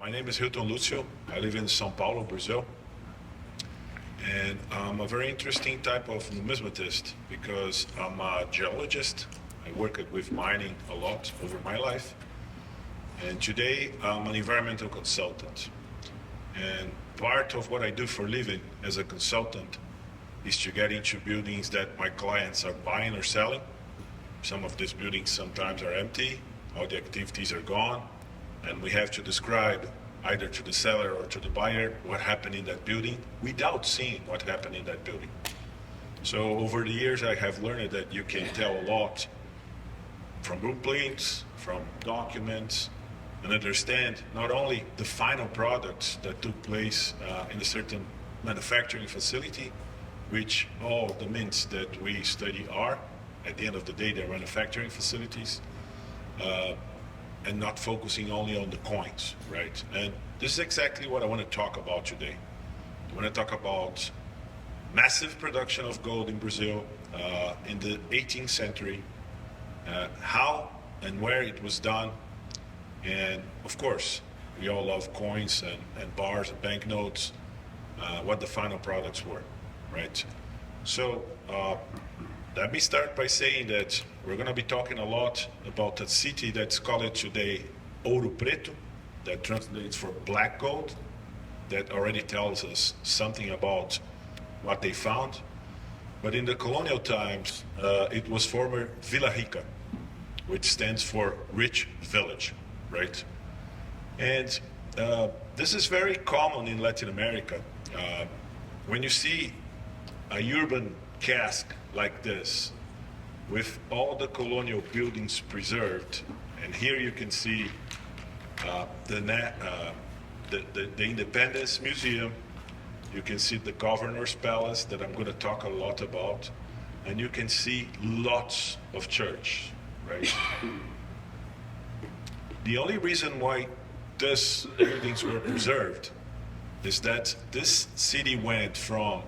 My name is Hilton Lucio. I live in São Paulo, Brazil. And I'm a very interesting type of numismatist because I'm a geologist. I work with mining a lot over my life. And today I'm an environmental consultant. And part of what I do for a living as a consultant is to get into buildings that my clients are buying or selling. Some of these buildings sometimes are empty, all the activities are gone, and we have to describe either to the seller or to the buyer what happened in that building without seeing what happened in that building. So over the years I have learned that you can tell a lot from blueprints, from documents, and understand not only the final products that took place in a certain manufacturing facility, which all the mints that we study are, at the end of the day, they're manufacturing facilities, and not focusing only on the coins, right? And this is exactly what I want to talk about today. I want to talk about massive production of gold in Brazil in the 18th century, how and where it was done, and of course, we all love coins and bars and banknotes, what the final products were, right? So let me start by saying that we're going to be talking a lot about a city that's called today Ouro Preto, that translates for black gold, that already tells us something about what they found. But in the colonial times, it was former Vila Rica, which stands for rich village, right? And this is very common in Latin America. When you see a urban cask like this, with all the colonial buildings preserved, and here you can see the Independence Museum, you can see the Governor's Palace that I'm going to talk a lot about, and you can see lots of church, right? The only reason why these buildings were preserved is that this city went from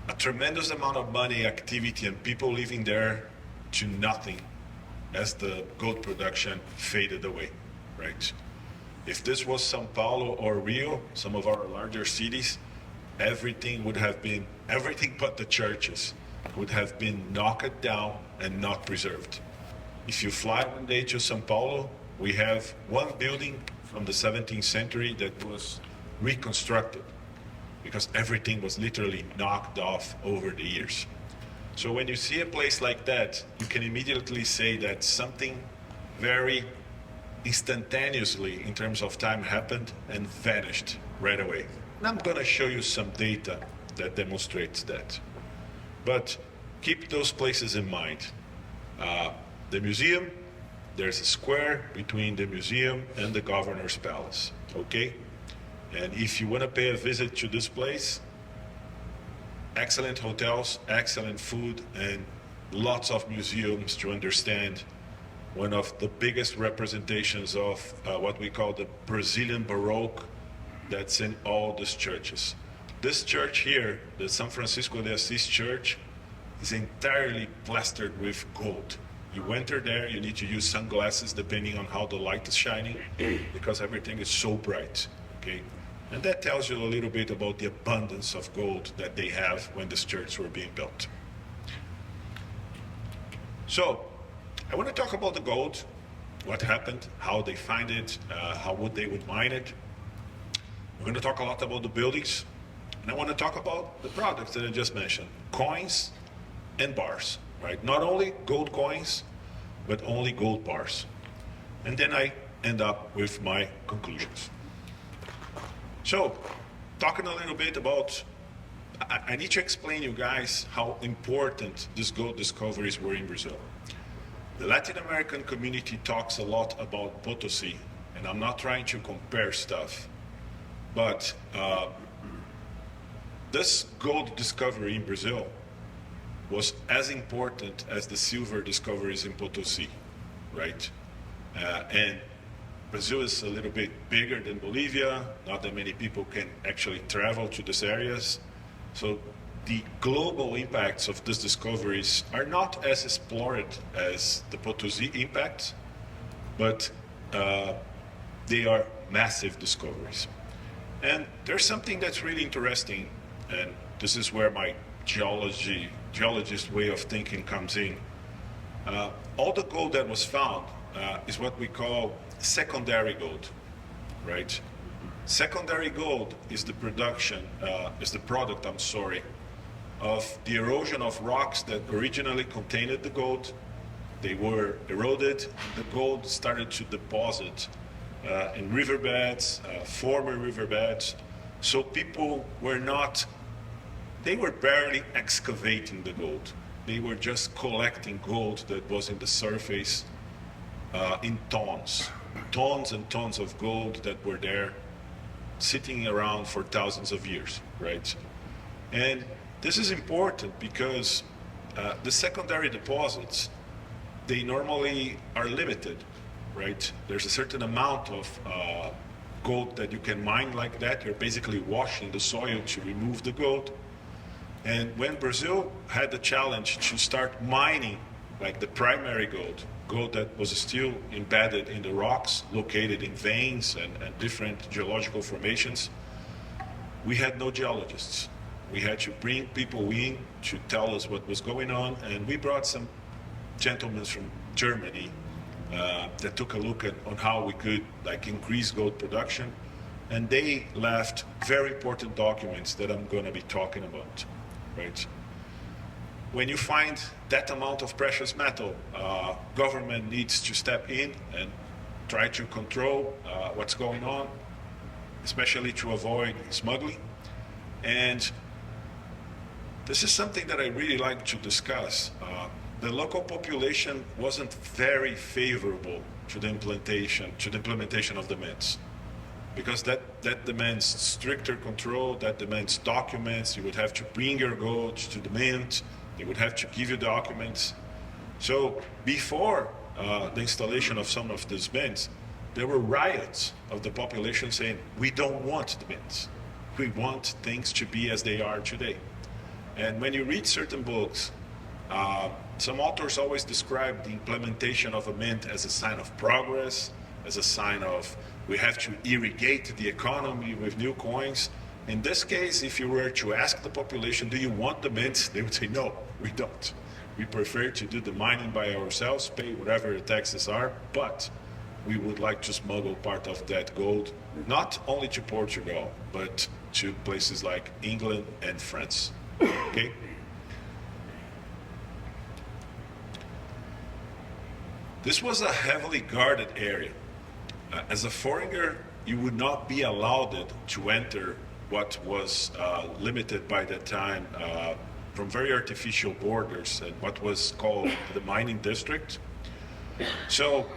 a tremendous amount of money, activity, and people living there to nothing as the gold production faded away, right? If this was São Paulo or Rio, some of our larger cities, everything but the churches would have been knocked down and not preserved. If you fly one day to São Paulo, we have one building from the 17th century that was reconstructed because everything was literally knocked off over the years. So when you see a place like that, you can immediately say that something very instantaneously in terms of time happened and vanished right away. And I'm going to show you some data that demonstrates that. But keep those places in mind. The museum, there's a square between the museum and the Governor's Palace, okay? And if you want to pay a visit to this place, excellent hotels, excellent food, and lots of museums to understand one of the biggest representations of what we call the Brazilian Baroque that's in all these churches. This church here, the San Francisco de Assis Church, is entirely plastered with gold. You enter there, you need to use sunglasses depending on how the light is shining because everything is so bright, okay? And that tells you a little bit about the abundance of gold that they have when this church were being built. So, I want to talk about the gold, what happened, how they find it, how they would mine it. We're going to talk a lot about the buildings, and I want to talk about the products that I just mentioned, coins and bars, right? Not only gold coins, but only gold bars. And then I end up with my conclusions. So, talking a little bit about, I need to explain you guys how important these gold discoveries were in Brazil. The Latin American community talks a lot about Potosi, and I'm not trying to compare stuff, but this gold discovery in Brazil was as important as the silver discoveries in Potosi, right? And Brazil is a little bit bigger than Bolivia. Not that many people can actually travel to these areas. So the global impacts of these discoveries are not as explored as the Potosi impact, but they are massive discoveries. And there's something that's really interesting, and this is where my geologist way of thinking comes in. All the gold that was found is what we call secondary gold, right? Secondary gold is the product, of the erosion of rocks that originally contained the gold. They were eroded, and the gold started to deposit in riverbeds, former riverbeds. So people they were barely excavating the gold. They were just collecting gold that was in the surface in tons and tons of gold that were there sitting around for thousands of years, right? And this is important because the secondary deposits, they normally are limited, right? There's a certain amount of gold that you can mine like that. You're basically washing the soil to remove the gold. And when Brazil had the challenge to start mining like the primary gold that was still embedded in the rocks, located in veins and different geological formations, we had no geologists. We had to bring people in to tell us what was going on, and we brought some gentlemen from Germany that took a look on how we could increase gold production, and they left very important documents that I'm going to be talking about, right? When you find that amount of precious metal, government needs to step in and try to control what's going on, especially to avoid smuggling. And this is something that I really like to discuss. The local population wasn't very favorable to the implementation of the mints, because that demands stricter control, that demands documents. You would have to bring your gold to the mint. They would have to give you documents. So before the installation of some of these mints, there were riots of the population saying, we don't want the mints. We want things to be as they are today. And when you read certain books, some authors always describe the implementation of a mint as a sign of progress, as a sign of we have to irrigate the economy with new coins. In this case, if you were to ask the population, do you want the mints? They would say, no, we don't. We prefer to do the mining by ourselves, pay whatever the taxes are, but we would like to smuggle part of that gold, not only to Portugal, but to places like England and France, okay? This was a heavily guarded area. As a foreigner, you would not be allowed to enter what was limited by that time from very artificial borders and what was called the mining district. So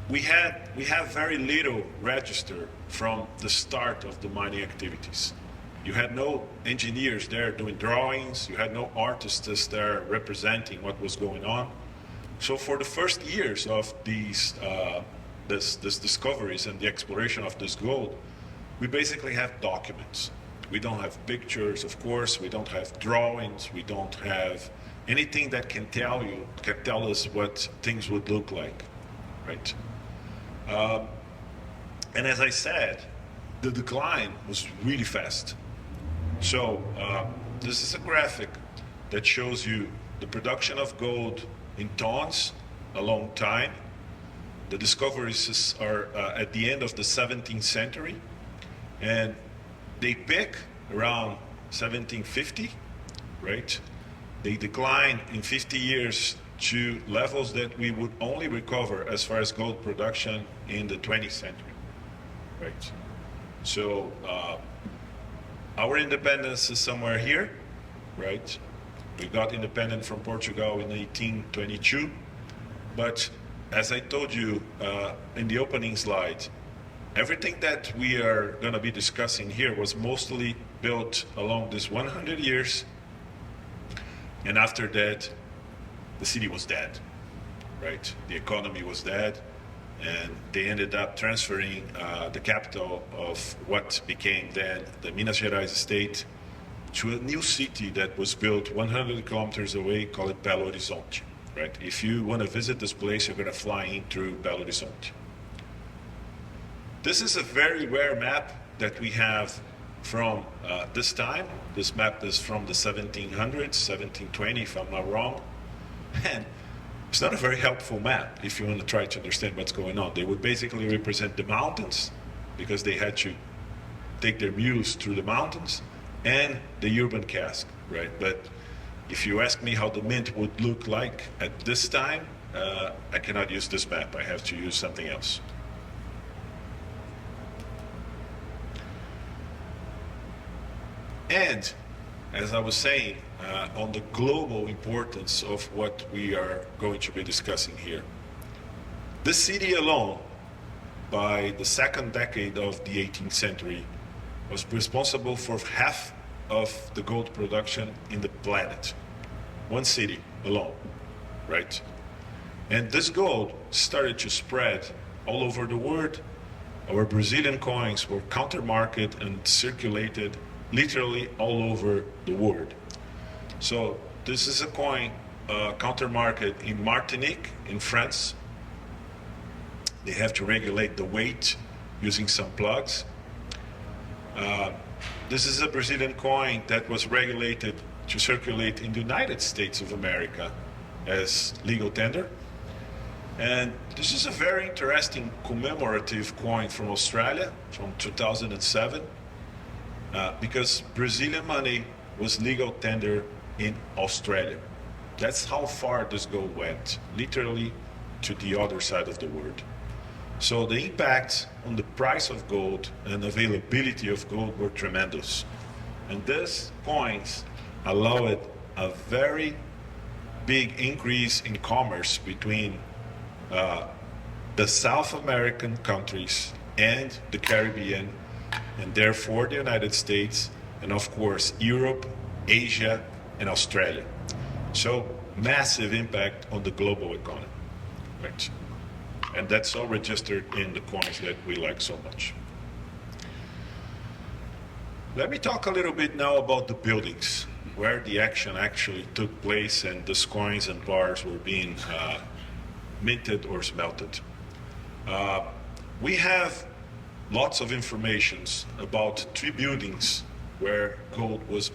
we have very little register from the start of the mining activities. You had no engineers there doing drawings. You had no artists there representing what was going on. So for the first years of these discoveries and the exploration of this gold, we basically have documents. We don't have pictures, of course. We don't have drawings. We don't have anything that can tell us what things would look like, right? And as I said, the decline was really fast. So this is a graphic that shows you the production of gold in tons a long time. The discoveries are at the end of the 17th century, and they peak around 1750, right? They decline in 50 years to levels that we would only recover as far as gold production in the 20th century, right? So our independence is somewhere here, right? We got independent from Portugal in 1822, but as I told you in the opening slide, everything that we are going to be discussing here was mostly built along this 100 years, and after that, the city was dead, right? The economy was dead, and they ended up transferring the capital of what became then the Minas Gerais state to a new city that was built 100 kilometers away, called Belo Horizonte, right? If you want to visit this place, you're going to fly in through Belo Horizonte. This is a very rare map that we have from this time. This map is from the 1700s, 1720, if I'm not wrong. And it's not a very helpful map if you want to try to understand what's going on. They would basically represent the mountains because they had to take their mules through the mountains, and the urban cask, right? But if you ask me how the mint would look like at this time, I cannot use this map. I have to use something else. And as I was saying, on the global importance of what we are going to be discussing here. This city alone, by the second decade of the 18th century, was responsible for half of the gold production in the planet. One city alone, right? And this gold started to spread all over the world. Our Brazilian coins were countermarketed and circulated literally all over the world. So this is a coin countermarket in Martinique, in France. They have to regulate the weight using some plugs. This is a Brazilian coin that was regulated to circulate in the United States of America as legal tender. And this is a very interesting commemorative coin from Australia from 2007, because Brazilian money was legal tender in Australia. That's how far this gold went, literally to the other side of the world. So the impact on the price of gold and availability of gold were tremendous. And these coins allowed a very big increase in commerce between the South American countries and the Caribbean, and therefore the United States, and of course Europe, Asia, and Australia. So massive impact on the global economy, right? And that's all registered in the coins that we like so much. Let me talk a little bit now about the buildings, where the action actually took place and these coins and bars were being minted or smelted. We have lots of information about 3 buildings where gold was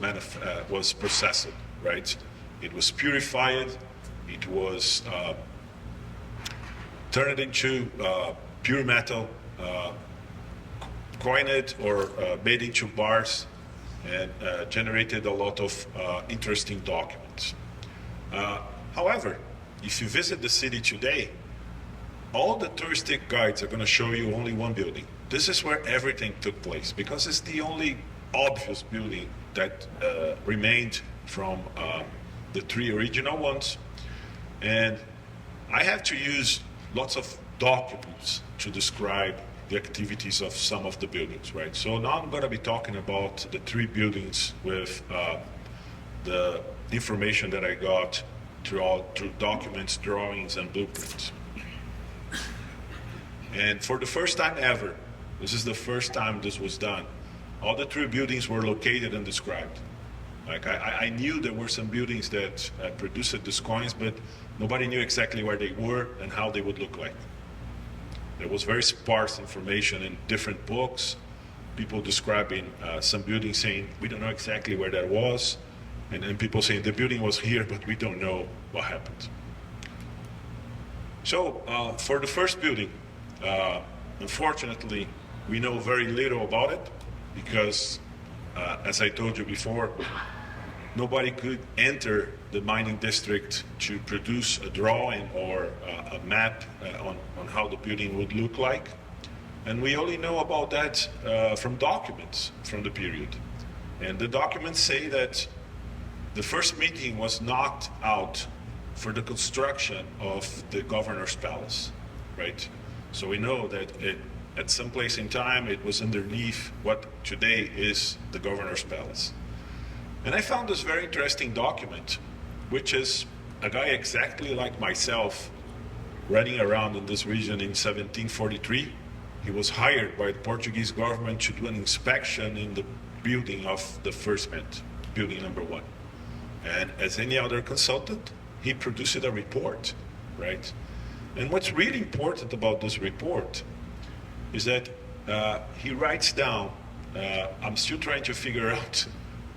processed, right? It was purified, it was turned into pure metal, coined or made into bars, and generated a lot of interesting documents. However, if you visit the city today, all the touristic guides are going to show you only one building. This is where everything took place, because it's the only obvious building that remained from the 3 original ones. And I have to use lots of documents to describe the activities of some of the buildings, right? So now I'm going to be talking about the 3 buildings with the information that I got through documents, drawings, and blueprints. And for the first time ever, this is the first time this was done, all the 3 buildings were located and described. Like I knew there were some buildings that produced these coins, but nobody knew exactly where they were and how they would look like. There was very sparse information in different books, people describing some buildings saying, we don't know exactly where that was, and people saying the building was here, but we don't know what happened. So for the first building, unfortunately, we know very little about it because, as I told you before, nobody could enter the mining district to produce a drawing or a map on how the building would look like. And we only know about that from documents from the period. And the documents say that the first meeting was knocked out for the construction of the governor's palace, right? So we know that at some place in time, it was underneath what today is the governor's palace. And I found this very interesting document, which is a guy exactly like myself running around in this region in 1743. He was hired by the Portuguese government to do an inspection in the building of the first mint, building number 1. And as any other consultant, he produced a report, right? And what's really important about this report is that he writes down, I'm still trying to figure out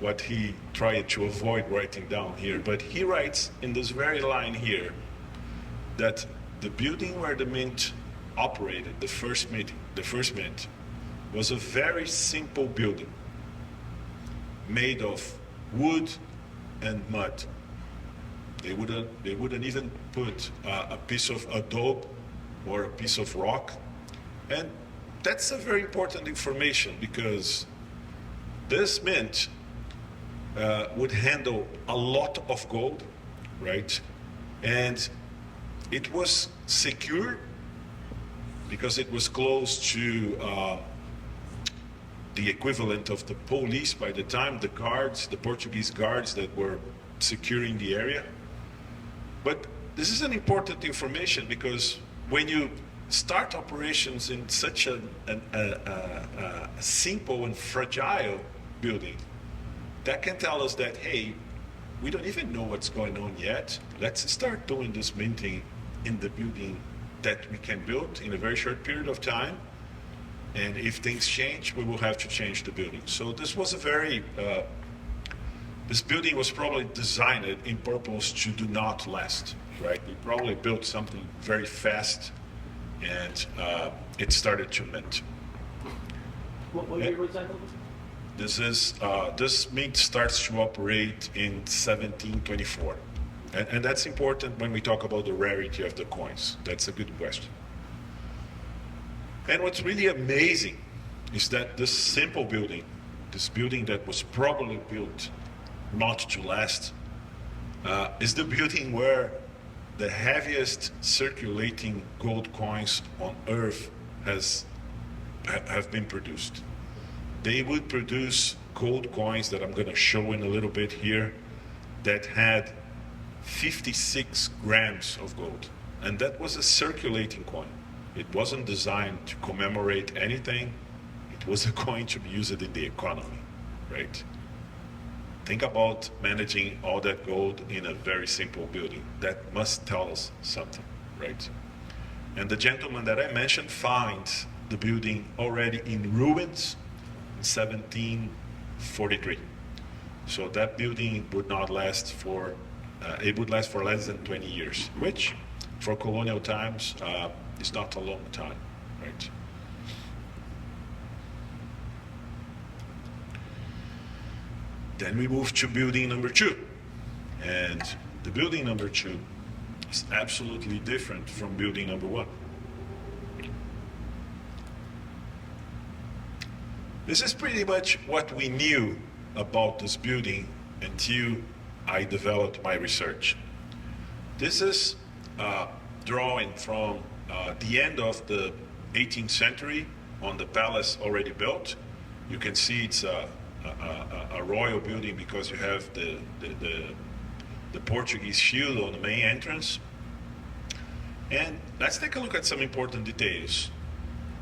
what he tried to avoid writing down here, but he writes in this very line here that the building where the mint operated, the first mint, was a very simple building made of wood and mud. They wouldn't even put a piece of adobe or a piece of rock. And that's a very important information because this mint would handle a lot of gold, right? And it was secure because it was close to the equivalent of the police by the time, the guards, the Portuguese guards that were securing the area. But this is an important information because when you start operations in such a simple and fragile building, that can tell us that, hey, we don't even know what's going on yet. Let's start doing this minting in the building that we can build in a very short period of time. And if things change, we will have to change the building. So this was a very, this building was probably designed in purpose to do not last, right? We probably built something very fast and it started to mint. What year was that? This mint starts to operate in 1724. And that's important when we talk about the rarity of the coins. That's a good question. And what's really amazing is that this simple building, this building that was probably built not to last, is the building where the heaviest circulating gold coins on Earth have been produced. They would produce gold coins that I'm going to show in a little bit here that had 56 grams of gold. And that was a circulating coin. It wasn't designed to commemorate anything. It was a coin to be used in the economy, right? Think about managing all that gold in a very simple building. That must tell us something, right? And the gentleman that I mentioned finds the building already in ruins in 1743. So that building would not last for, it would last for less than 20 years, which for colonial times is not a long time, right? Then we move to building number 2. And the building number 2 is absolutely different from building number 1. This is pretty much what we knew about this building until I developed my research. This is a drawing from the end of the 18th century on the palace already built. You can see it's a royal building because you have the Portuguese shield on the main entrance. And let's take a look at some important details.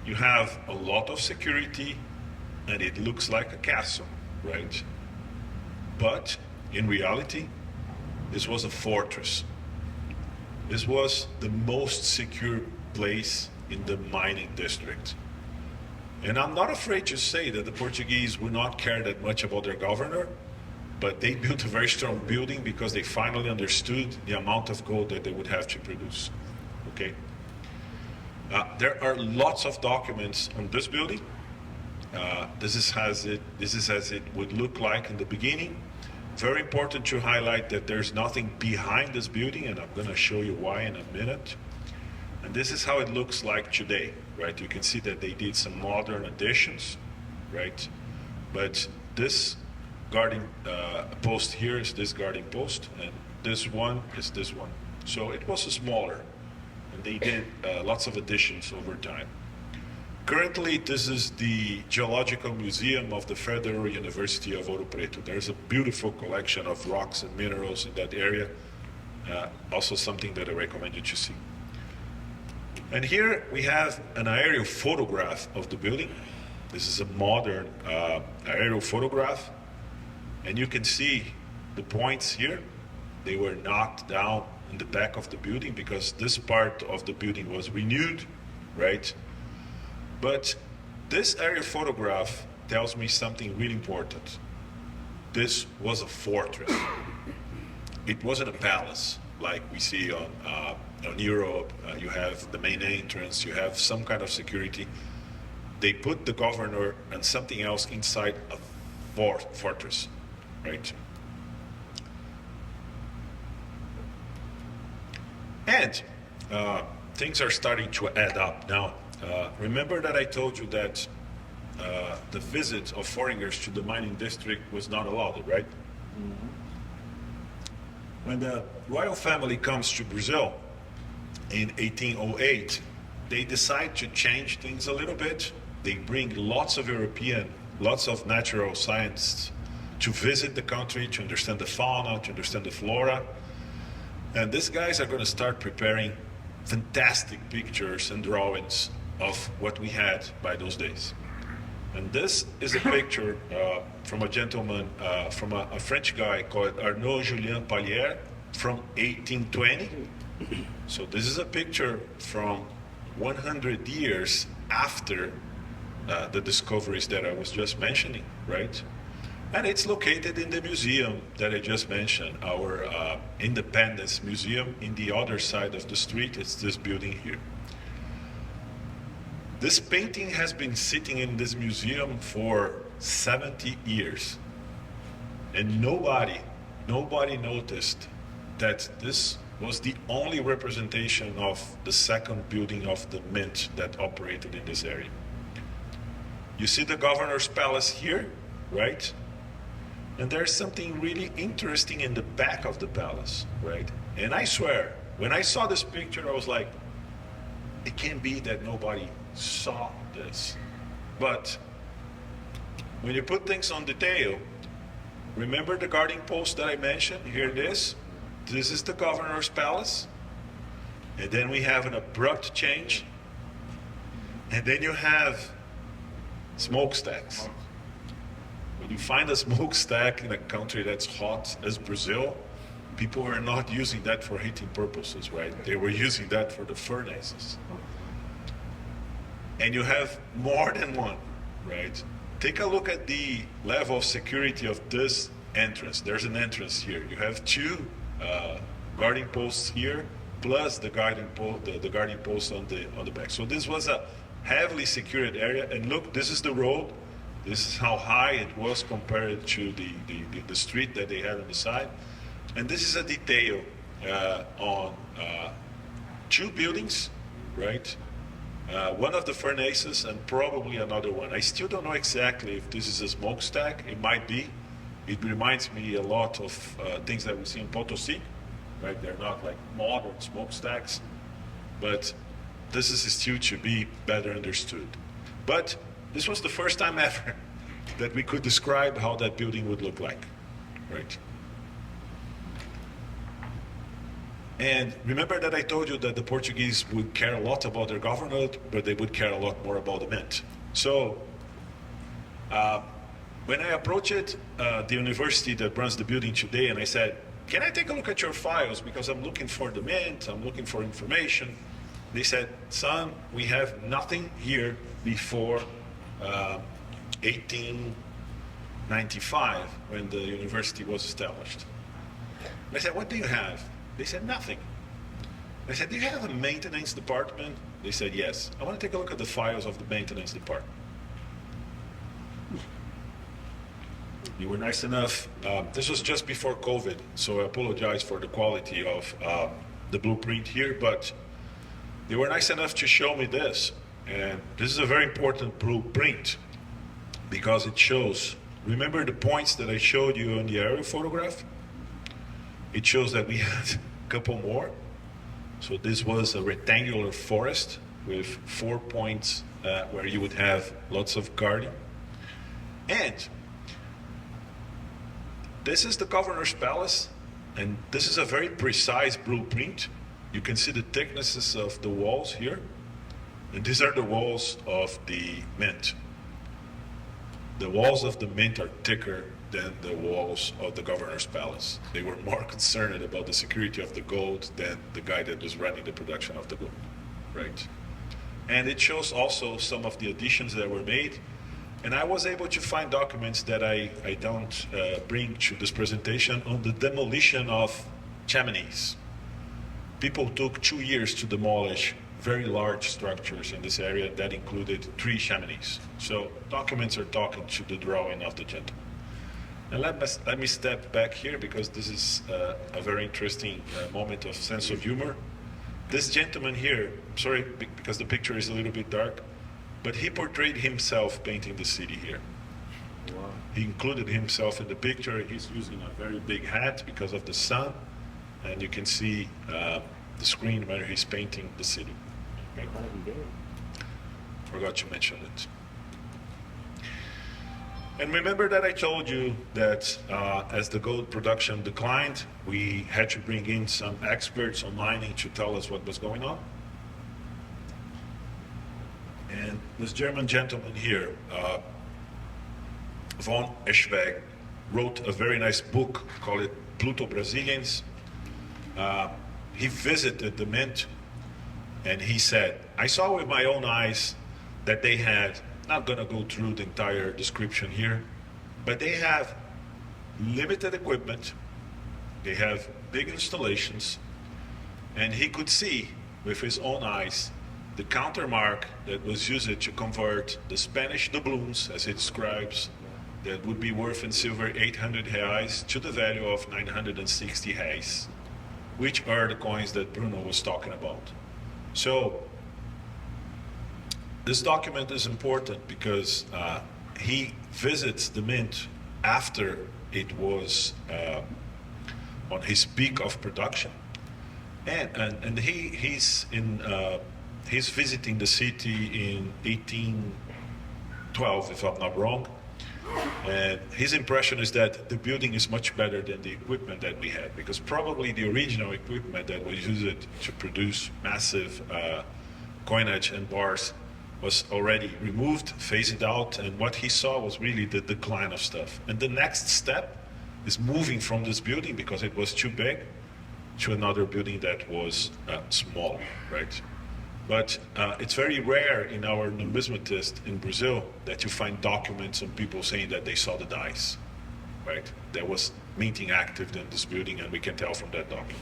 You have a lot of security and it looks like a castle, right? But in reality, this was a fortress. This was the most secure place in the mining district. And I'm not afraid to say that the Portuguese would not care that much about their governor, but they built a very strong building because they finally understood the amount of gold that they would have to produce, okay? There are lots of documents on this building. This is as it would look like in the beginning. Very important to highlight that there's nothing behind this building, and I'm going to show you why in a minute. And this is how it looks like today, right? You can see that they did some modern additions, right? But this guarding post here is this guarding post, and this one is this one. So it was smaller, and they did lots of additions over time. Currently, this is the Geological Museum of the Federal University of Ouro Preto. There's a beautiful collection of rocks and minerals in that area. Also something that I recommend you to see. And here we have an aerial photograph of the building. This is a modern aerial photograph. And you can see the points here. They were knocked down in the back of the building because this part of the building was renewed, right? But this aerial photograph tells me something really important. This was a fortress. It wasn't a palace like we see on Europe. You have the main entrance, you have some kind of security. They put the governor and something else inside a fortress, right? And things are starting to add up now. Remember that I told you that the visit of foreigners to the mining district was not allowed, right? Mm-hmm. When the royal family comes to Brazil in 1808, they decide to change things a little bit. They bring lots of lots of natural scientists to visit the country, to understand the fauna, to understand the flora. And these guys are going to start preparing fantastic pictures and drawings of what we had by those days. And this is a picture from a gentleman, from a French guy called Arnaud Julien Pallière from 1820. So this is a picture from 100 years after the discoveries that I was just mentioning, right? And it's located in the museum that I just mentioned, our Independence Museum. In the other side of the street, it's this building here. This painting has been sitting in this museum for 70 years. And nobody noticed that this was the only representation of the second building of the mint that operated in this area. You see the governor's palace here, right? And there's something really interesting in the back of the palace, right? And I swear, when I saw this picture, I was like, it can't be that nobody saw this. But when you put things on detail, remember the guarding post that I mentioned? Here it is. This is the governor's palace. And then we have an abrupt change. And then you have smokestacks. When you find a smokestack in a country that's hot as Brazil, people are not using that for heating purposes, right? They were using that for the furnaces. And you have more than one, right? Take a look at the level of security of this entrance. There's an entrance here. You have two guarding posts here, plus the guarding post on the back. So this was a heavily secured area. And look, this is the road. This is how high it was compared to the street that they had on the side. And this is a detail on two buildings, right? One of the furnaces and probably another one. I still don't know exactly if this is a smokestack. It might be. It reminds me a lot of things that we see in Potosi, right? They're not like modern smokestacks, but this is still to be better understood. But this was the first time ever that we could describe how that building would look like, right? And remember that I told you that the Portuguese would care a lot about their government, but they would care a lot more about the mint. So when I approached the university that runs the building today, and I said, can I take a look at your files? Because I'm looking for the mint, I'm looking for information. They said, son, we have nothing here before 1895, when the university was established. And I said, what do you have? They said, nothing. I said, do you have a maintenance department? They said, yes. I want to take a look at the files of the maintenance department. You were nice enough. This was just before COVID, so I apologize for the quality of the blueprint here, but they were nice enough to show me this. And this is a very important blueprint because it shows, remember the points that I showed you in the aerial photograph? It shows that we had a couple more. So this was a rectangular forest with 4 points where you would have lots of guarding. And this is the governor's palace, and this is a very precise blueprint. You can see the thicknesses of the walls here. And these are the walls of the mint. The walls of the mint are thicker than the walls of the governor's palace. They were more concerned about the security of the gold than the guy that was running the production of the gold, right? And it shows also some of the additions that were made. And I was able to find documents that I don't bring to this presentation on the demolition of chimneys. People took 2 years to demolish very large structures in this area that included 3 chimneys. So documents are talking to the drawing of the gentleman. And let me step back here because this is a very interesting moment of sense of humor. This gentleman here, sorry because the picture is a little bit dark, but he portrayed himself painting the city here. Wow. He included himself in the picture. He's using a very big hat because of the sun, and you can see the screen where he's painting the city. Okay. How did he do it? Forgot to mention it. And remember that I told you that as the gold production declined, we had to bring in some experts on mining to tell us what was going on. And this German gentleman here, von Eschweg, wrote a very nice book called Pluto Brazilians. He visited the mint and he said, I saw with my own eyes that they had, not going to go through the entire description here, but they have limited equipment, they have big installations, and he could see with his own eyes the countermark that was used to convert the Spanish doubloons, as it describes, that would be worth in silver 800 reais to the value of 960 reais, which are the coins that Bruno was talking about. So this document is important because he visits the mint after it was on his peak of production, and he's visiting the city in 1812, if I'm not wrong. And his impression is that the building is much better than the equipment that we had, because probably the original equipment that was used to produce massive coinage and bars was already removed, phased out, and what he saw was really the decline of stuff. And the next step is moving from this building, because it was too big, to another building that was smaller, right? But it's very rare in our numismatist in Brazil that you find documents on people saying that they saw the dice, right? There was minting active in this building, and we can tell from that document.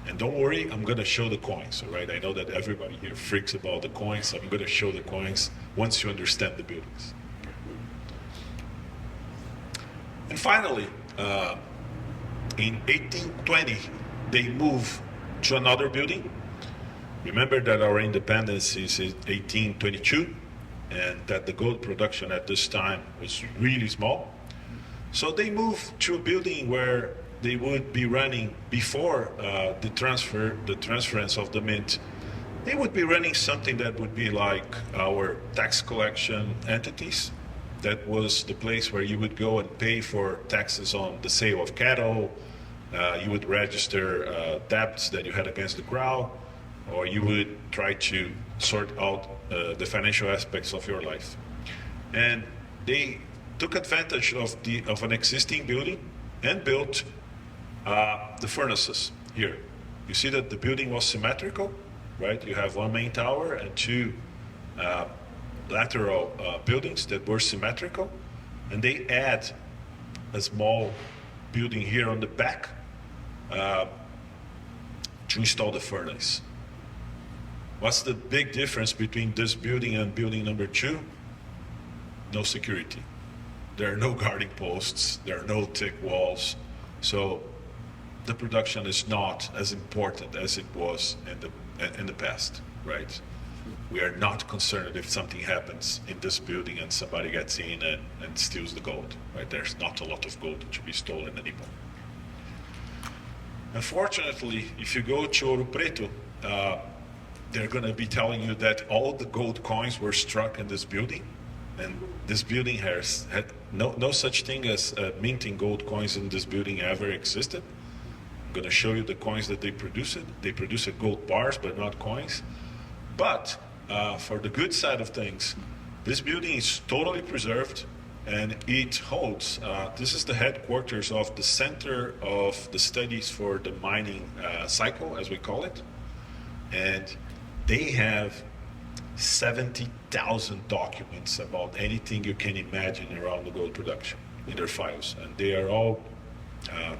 And don't worry, I'm going to show the coins, all right? I know that everybody here freaks about the coins, so I'm going to show the coins once you understand the buildings. And finally, in 1820, they move to another building. Remember that our independence is in 1822, and that the gold production at this time was really small. So they moved to a building where they would be running before the transference of the mint. They would be running something that would be like our tax collection entities. That was the place where you would go and pay for taxes on the sale of cattle. You would register debts that you had against the crown, or you would try to sort out the financial aspects of your life. And they took advantage of an existing building and built the furnaces here. You see that the building was symmetrical, right? You have one main tower and 2 lateral buildings that were symmetrical, and they add a small building here on the back to install the furnace. What's the big difference between this building and building number 2? No security. There are no guarding posts, there are no thick walls, so the production is not as important as it was in the past, right? We are not concerned if something happens in this building and somebody gets in and steals the gold, right? There's not a lot of gold to be stolen anymore. Unfortunately, if you go to Ouro Preto, they're going to be telling you that all the gold coins were struck in this building, and this building had no such thing as minting gold coins in this building ever existed. I'm going to show you the coins that they produced. They produced gold bars, but not coins. But for the good side of things, this building is totally preserved, and it holds, this is the headquarters of the Center of the Studies for the Mining Cycle, as we call it. And they have 70,000 documents about anything you can imagine around the gold production in their files. And they are all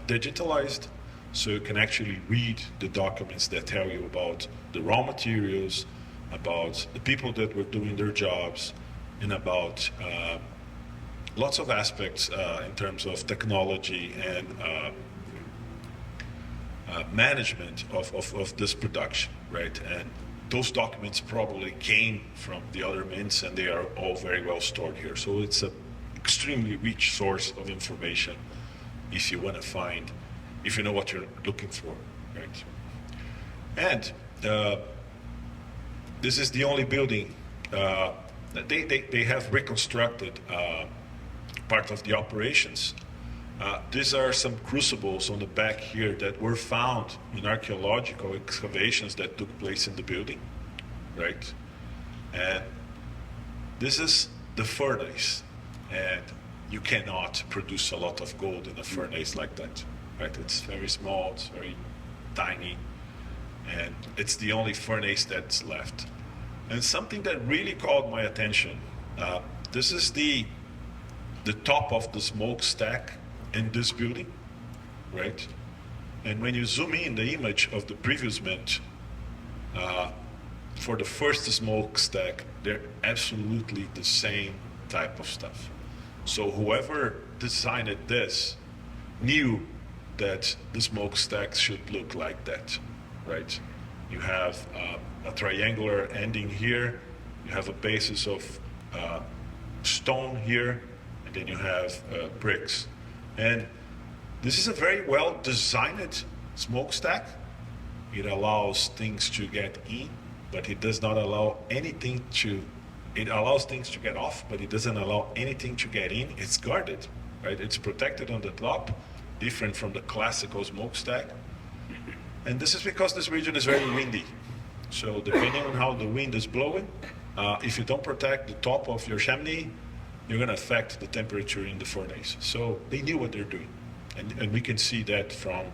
digitalized, so you can actually read the documents that tell you about the raw materials, about the people that were doing their jobs, and about lots of aspects in terms of technology and management of this production, right? And those documents probably came from the other mints, and they are all very well stored here. So it's an extremely rich source of information if you want to find, if you know what you're looking for, right? And this is the only building that they have reconstructed part of the operations. These are some crucibles on the back here that were found in archaeological excavations that took place in the building, right? And this is the furnace, and you cannot produce a lot of gold in a furnace like that, right? It's very small, it's very tiny, and it's the only furnace that's left. And something that really caught my attention, this is the top of the smokestack in this building, right? And when you zoom in the image of the previous mint, for the first smokestack, they're absolutely the same type of stuff. So whoever designed this knew that the smokestacks should look like that, right? You have a triangular ending here, you have a basis of stone here, and then you have bricks. And this is a very well designed smokestack. It allows things to get in, but it does not allow anything to, it allows things to get off, but it doesn't allow anything to get in. It's guarded, right? It's protected on the top, different from the classical smokestack. And this is because this region is very windy. So depending on how the wind is blowing, if you don't protect the top of your chimney, you're going to affect the temperature in the furnace. So they knew what they're doing. And we can see that from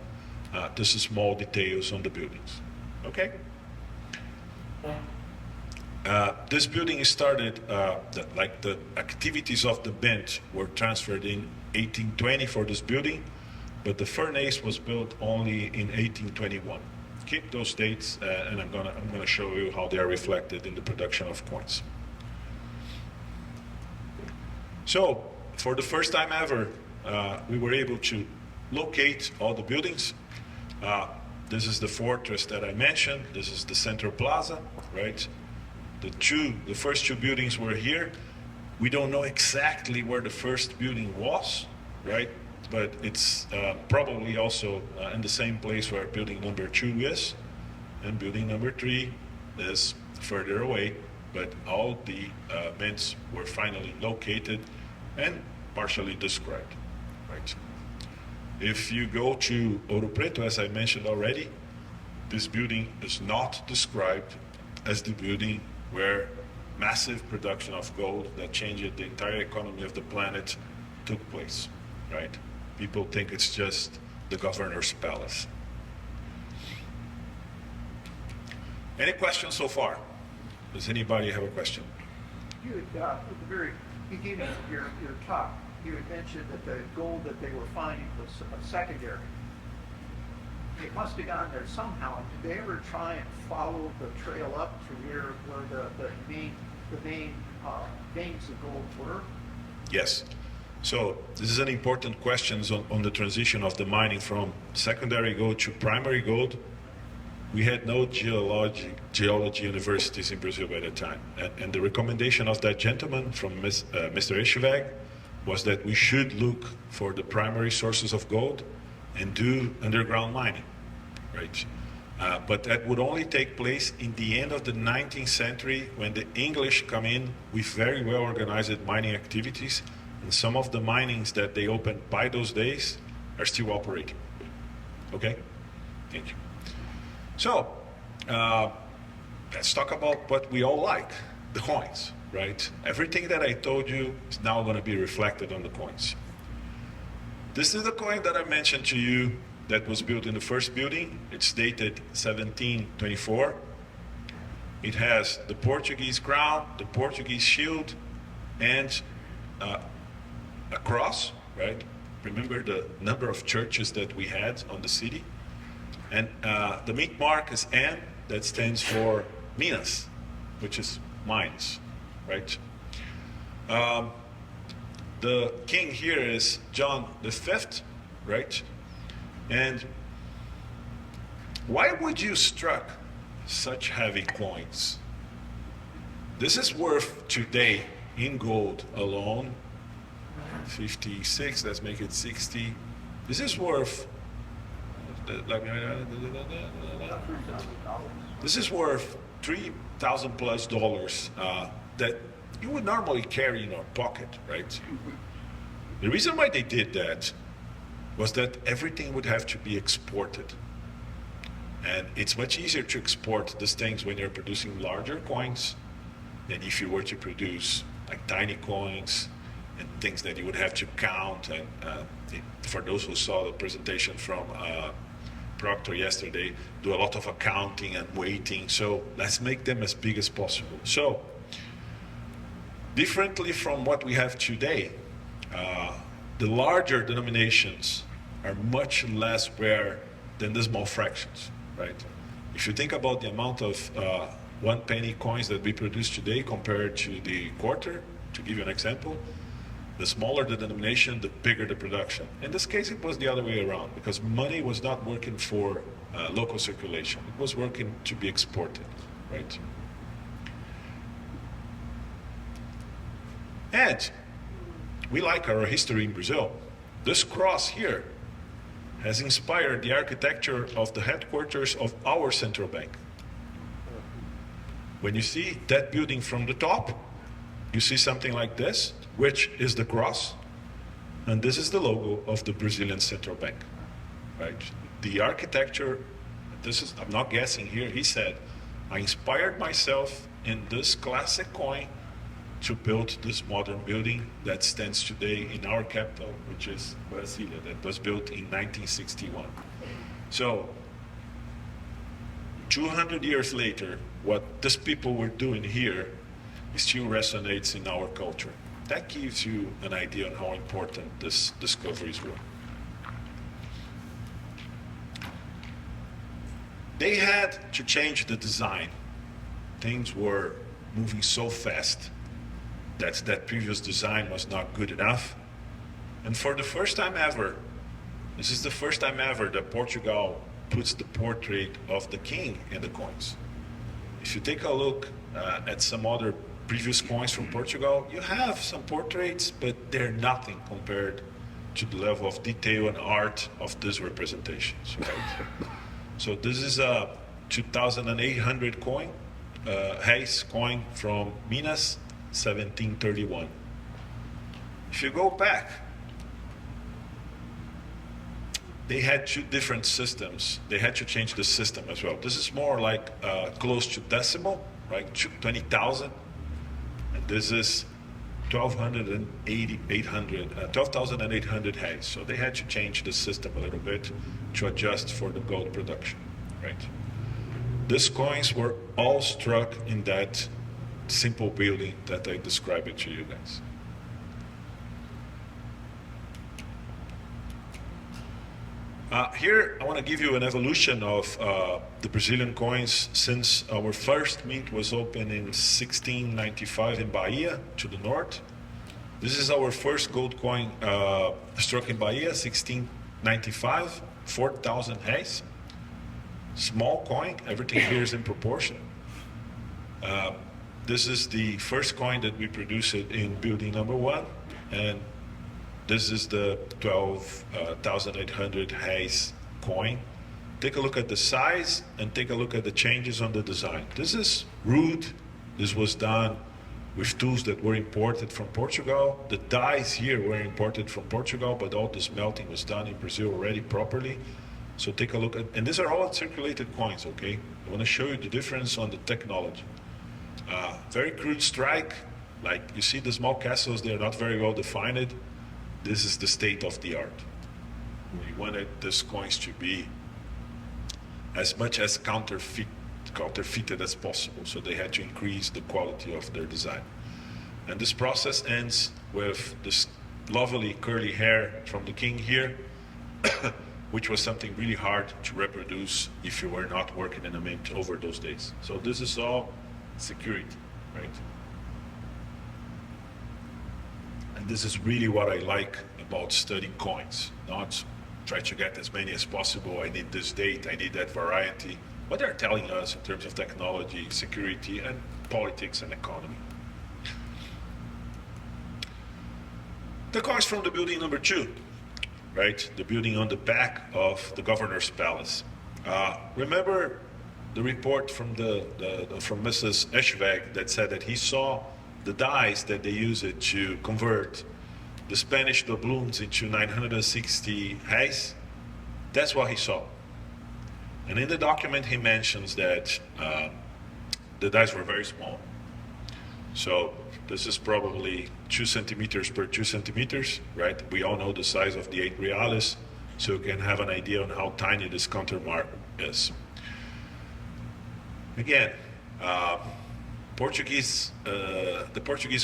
the small details on the buildings. Okay? This building started, like the activities of the mint were transferred in 1820 for this building, but the furnace was built only in 1821. Keep those dates, and I'm gonna show you how they are reflected in the production of coins. So, for the first time ever, we were able to locate all the buildings. This is the fortress that I mentioned. This is the Central Plaza, right? The first two buildings were here. We don't know exactly where the first building was, right? But it's probably also in the same place where building number 2 is, and building number 3 is further away. But all the mints were finally located and partially described, right? If you go to Ouro Preto, as I mentioned already, this building is not described as the building where massive production of gold that changed the entire economy of the planet took place, right? People think it's just the governor's palace. Any questions so far? Does anybody have a question? You had, at the very beginning of your talk, you had mentioned that the gold that they were finding was secondary. It must have gotten there somehow. Did they ever try and follow the trail up to where the main veins of gold were? Yes. So this is an important question on the transition of the mining from secondary gold to primary gold. We had no geology universities in Brazil by that time. And the recommendation of that gentleman from Mr. Eschweg was that we should look for the primary sources of gold and do underground mining, right? But that would only take place in the end of the 19th century when the English come in with very well organized mining activities, and some of the minings that they opened by those days are still operating. Okay? Thank you. So, let's talk about what we all like, the coins, right? Everything that I told you is now going to be reflected on the coins. This is the coin that I mentioned to you that was built in the first building. It's dated 1724. It has the Portuguese crown, the Portuguese shield, and a cross, right? Remember the number of churches that we had on the city? And the mint mark is M, that stands for Minas, which is mines, right? The king here is John V, right? And why would you struck such heavy coins? This is worth today in gold alone 56, let's make it 60. This is worth this is worth $3,000 plus that you would normally carry in your pocket, right? The reason why they did that was that everything would have to be exported. And it's much easier to export these things when you're producing larger coins than if you were to produce like tiny coins and things that you would have to count. And for those who saw the presentation from Proctor yesterday, do a lot of accounting and weighting. So let's make them as big as possible. So differently from what we have today, the larger denominations are much less rare than the small fractions, right? If you think about the amount of 1 penny coins that we produce today compared to the quarter, to give you an example, the smaller the denomination, the bigger the production. In this case, it was the other way around, because money was not working for local circulation. It was working to be exported, right? And we like our history in Brazil. This cross here has inspired the architecture of the headquarters of our central bank. When you see that building from the top, you see something like this, which is the cross, and this is the logo of the Brazilian central bank, right? The architecture, I'm not guessing here, he said, I inspired myself in this classic coin to build this modern building that stands today in our capital, which is Brasilia, that was built in 1961. So, 200 years later, what these people were doing here still resonates in our culture. That gives you an idea on how important these discoveries were. They had to change the design. Things were moving so fast that previous design was not good enough. And for the first time ever, this is the first time ever that Portugal puts the portrait of the king in the coins. If you take a look at some other previous coins from Portugal, you have some portraits, but they're nothing compared to the level of detail and art of these representations, right? So this is a 2,800 coin, reis coin from Minas, 1731. If you go back, they had two different systems. They had to change the system as well. This is more like close to decimal, right? 20,000. And this is 12,800 reis. So they had to change the system a little bit to adjust for the gold production, right? These coins were all struck in that simple building that I described it to you guys. Here, I want to give you an evolution of the Brazilian coins since our first mint was opened in 1695 in Bahia to the north. This is our first gold coin struck in Bahia, 1695, 4,000 reis. Small coin, everything here is in proportion. This is the first coin that we produced in building number 1, and this is the 12,800 reis coin. Take a look at the size and take a look at the changes on the design. This is rude. This was done with tools that were imported from Portugal. The dies here were imported from Portugal, but all the smelting was done in Brazil already properly. So take a look at, and these are all circulated coins, okay? I want to show you the difference on the technology. Very crude strike, like you see the small castles, they're not very well defined. This is the state of the art. We wanted these coins to be as much as counterfeit counterfeited as possible. So they had to increase the quality of their design. And this process ends with this lovely curly hair from the king here, which was something really hard to reproduce if you were not working in a mint over those days. So this is all security, right? And this is really what I like about studying coins, not try to get as many as possible. I need this date, I need that variety. What they're telling us in terms of technology, security, and politics and economy. The coins from the building number 2, right? The building on the back of the governor's palace. Remember the report from from Mrs. Eschweg that said that he saw the dies that they use it to convert the Spanish doubloons into 960 reais? That's what he saw. And in the document he mentions that the dies were very small. So this is probably 2 centimeters per 2 centimeters, right? We all know the size of the 8 reales, so you can have an idea on how tiny this countermark is. Again, the Portuguese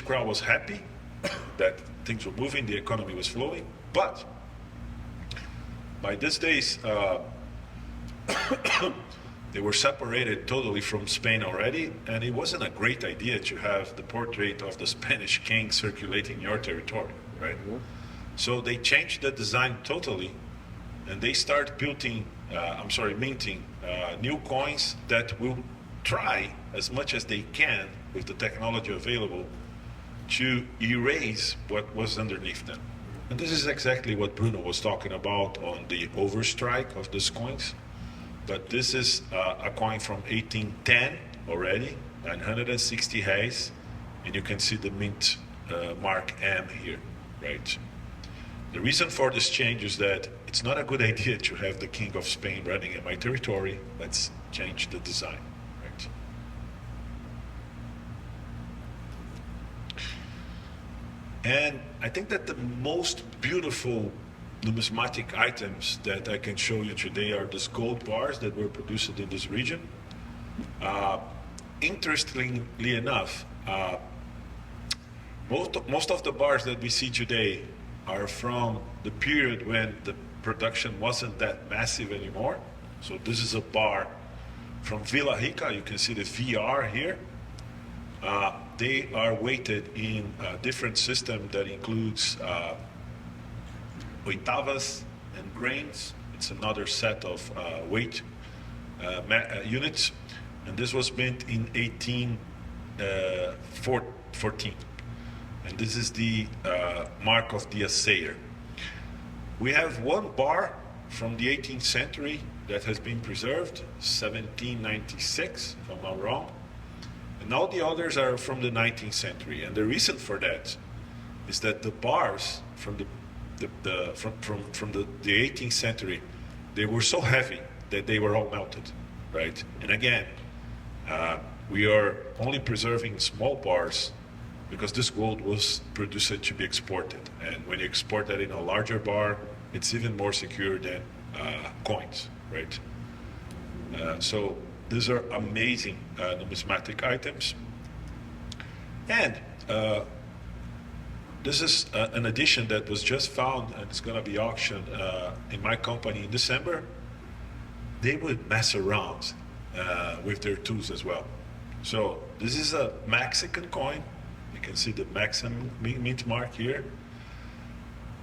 crowd was happy that things were moving, the economy was flowing, but by these days, they were separated totally from Spain already, and it wasn't a great idea to have the portrait of the Spanish king circulating in your territory, right? Mm-hmm. So they changed the design totally, and they start minting new coins that will try as much as they can with the technology available to erase what was underneath them. And this is exactly what Bruno was talking about on the overstrike of these coins. But this is a coin from 1810 already, 960 reais, and you can see the mint mark M here, right? The reason for this change is that it's not a good idea to have the King of Spain running in my territory. Let's change the design, right? And I think that the most beautiful numismatic items that I can show you today are these gold bars that were produced in this region. Interestingly enough, most of the bars that we see today are from the period when the production wasn't that massive anymore. So this is a bar from Villa Rica. You can see the VR here. They are weighted in a different system that includes oitavas and grains. It's another set of weight units, and this was mint in 1814. And this is the mark of the assayer. We have one bar from the 18th century that has been preserved, 1796, if I'm not wrong, and all the others are from the 19th century. And the reason for that is that the bars from the 18th century, they were so heavy that they were all melted, right? And again, we are only preserving small bars because this gold was produced to be exported. And when you export that in a larger bar, it's even more secure than coins, right? So these are amazing numismatic items. And this is an edition that was just found, and it's going to be auctioned in my company in December. They would mess around with their tools as well. So this is a Mexican coin. You can see the Mexican mint mark here,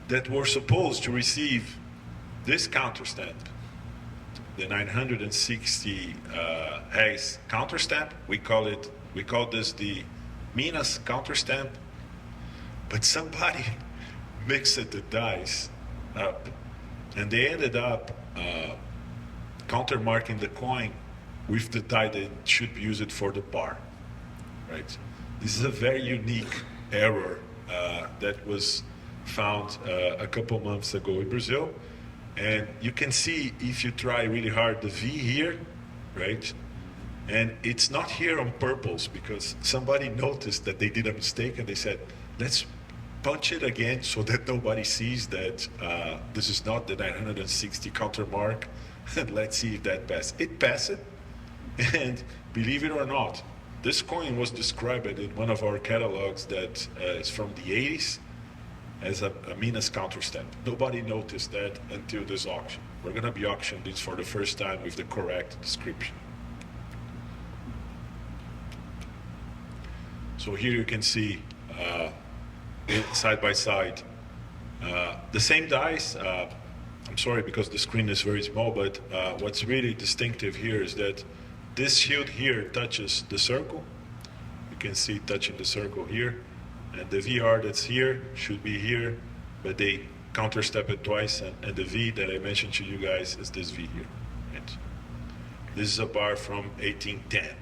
that were supposed to receive this counter stamp, the 960 reais counter stamp. We call this the Minas counter stamp. But somebody mixed the dies up, and they ended up countermarking the coin with the die that should be used for the bar, right? This is a very unique error that was found a couple months ago in Brazil, and you can see if you try really hard the V here, right? And it's not here on purpose because somebody noticed that they did a mistake and they said, let's punch it again so that nobody sees that this is not the 960 counter mark, and let's see if that passes. It passed, And believe it or not, this coin was described in one of our catalogs that is from the 80s as a Minas counterstamp. Nobody noticed that until this auction. We're going to be auctioning this for the first time with the correct description. So here you can see side by side the same dice. I'm sorry because the screen is very small, but what's really distinctive here is that this shield here touches the circle. You can see it touching the circle here. And the VR that's here should be here, but they counterstep it twice, and the V that I mentioned to you guys is this V here. Right? This is a bar from 1810.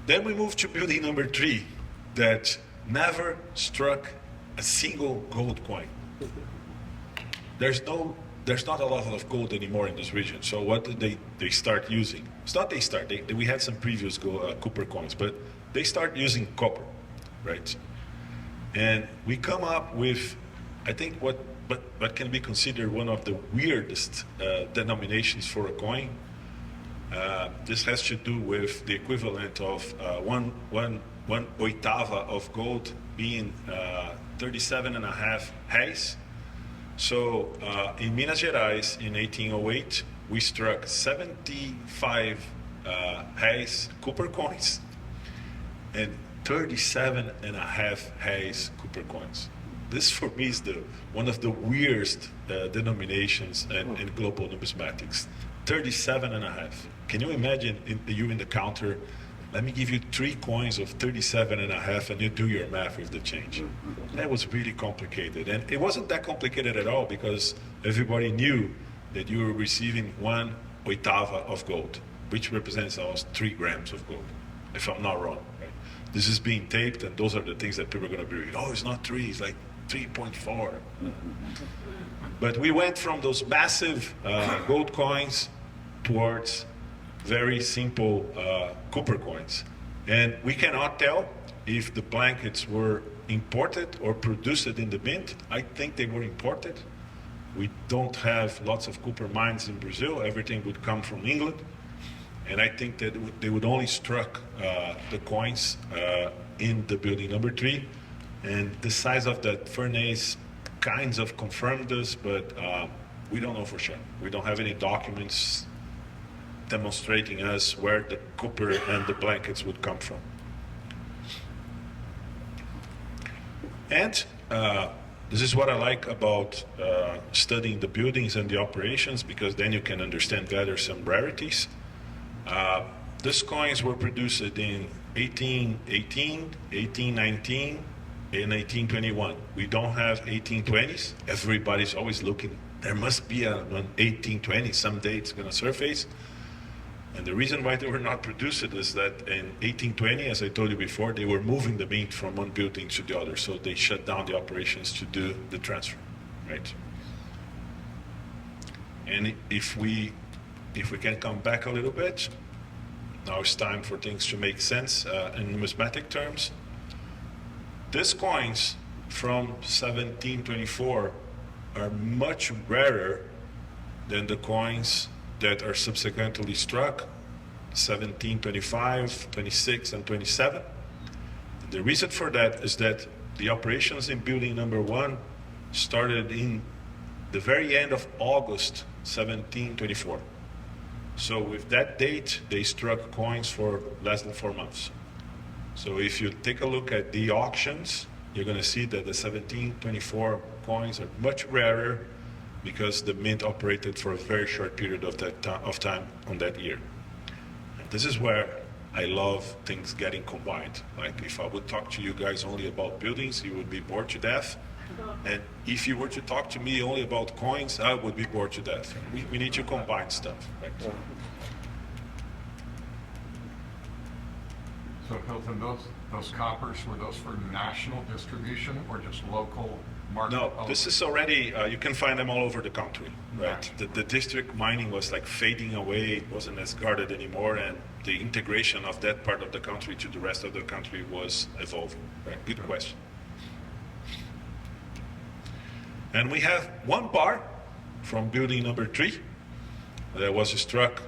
Then we move to building number 3 that never struck a single gold coin. There's not a lot of gold anymore in this region. So what did they start using? It's not they start. We had some previous copper coins, but they start using copper, right? And we come up with, I think, what can be considered one of the weirdest denominations for a coin. This has to do with the equivalent of one oitava of gold being 37.5 reais. So in Minas Gerais in 1808, we struck 75 reais copper coins and 37.5 reais copper coins. This for me is one of the weirdest denominations in global numismatics. 37.5. Can you imagine you in the counter? Let me give you 3 coins of 37.5 and you do your math with the change. That was really complicated. And it wasn't that complicated at all because everybody knew that you were receiving 1 oitava of gold, which represents almost 3 grams of gold, if I'm not wrong. Right? This is being taped, and those are the things that people are going to be reading. Oh, it's not 3, it's like 3.4. But we went from those massive gold coins towards very simple copper coins. And we cannot tell if the blankets were imported or produced in the mint. I think they were imported. We don't have lots of copper mines in Brazil. Everything would come from England. And I think that they would only struck the coins in the building number 3. And the size of that furnace kinds of confirmed this, but we don't know for sure. We don't have any documents demonstrating us where the copper and the blankets would come from. And this is what I like about studying the buildings and the operations, because then you can understand better some rarities. These coins were produced in 1818, 1819, and 1821. We don't have 1820s. Everybody's always looking. There must be an 1820 someday. It's going to surface. And the reason why they were not produced is that in 1820, as I told you before, they were moving the mint from one building to the other. So they shut down the operations to do the transfer, right? And if we can come back a little bit, now it's time for things to make sense in numismatic terms. These coins from 1724 are much rarer than the coins that are subsequently struck, 1725, 26, and 27. And the reason for that is that the operations in building number 1 started in the very end of August 1724. So with that date, they struck coins for less than 4 months. So if you take a look at the auctions, you're going to see that the 1724 coins are much rarer because the mint operated for a very short period of time on that year. And this is where I love things getting combined. Like if I would talk to you guys only about buildings, you would be bored to death. And if you were to talk to me only about coins, I would be bored to death. We need to combine stuff. Right? So Hilton, those coppers, were those for national distribution or just local market? No, this is already, you can find them all over the country, right? The district mining was like fading away, it wasn't as guarded anymore, and the integration of that part of the country to the rest of the country was evolving, right? Good question. And we have one bar from building number 3 that was struck,